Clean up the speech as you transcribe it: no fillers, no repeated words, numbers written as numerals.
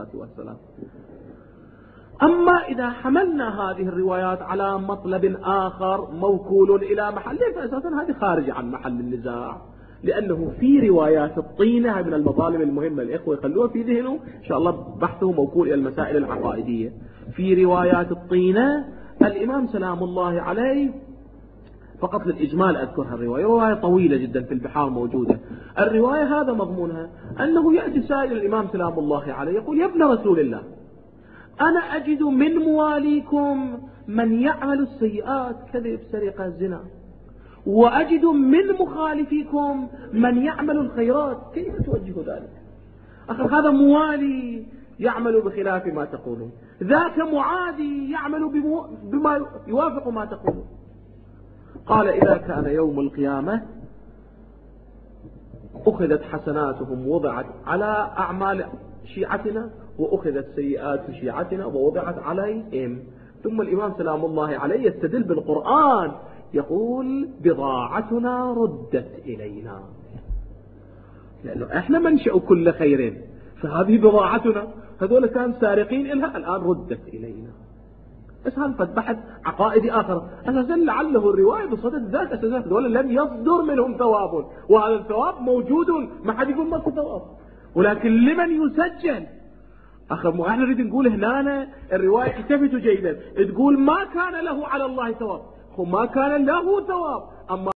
الصلاة والسلام. أما إذا حملنا هذه الروايات على مطلب آخر موكول إلى محل، فأساسا هذه خارجة عن محل النزاع، لأنه في روايات الطينة من المظالم المهمة، الإخوة يخلوها في ذهنه إن شاء الله، بحثه موكول إلى المسائل العقائدية. في روايات الطينة الإمام سلام الله عليه، فقط للإجمال أذكرها، الرواية رواية طويلة جدا في البحار موجودة. الرواية هذا مضمونها أنه يأتي سائل الإمام سلام الله عليه يقول: يا ابن رسول الله، أنا أجد من مواليكم من يعمل السيئات، كذب، سرقة، زنا، وأجد من مخالفيكم من يعمل الخيرات، كيف توجه ذلك؟ هذا موالي يعمل بخلاف ما تقولون، ذاك معادي يعمل بما يوافق ما تقولون. قال: إذا كان يوم القيامة أخذت حسناتهم وضعت على أعمال شيعتنا، وأخذت سيئات شيعتنا ووضعت عليهم. ثم الإمام سلام الله عليه يستدل بالقرآن يقول: بضاعتنا ردت إلينا، لأنه إحنا منشأ كل خير، فهذه بضاعتنا، هذول كانوا سارقين إلها، الآن ردت إلينا. بس هذا بحث عقائدي آخر، أساسا لعله الرواية بصدد ذات، أساسا هذول لم يصدر منهم ثواب، وهذا الثواب موجود، ما حد يقول ماكو ثواب، ولكن لمن يسجل؟ احنا نريد نقول هنا الرواية التفتوا جيدا، تقول ما كان له على الله ثواب، ما كان له ثواب، أما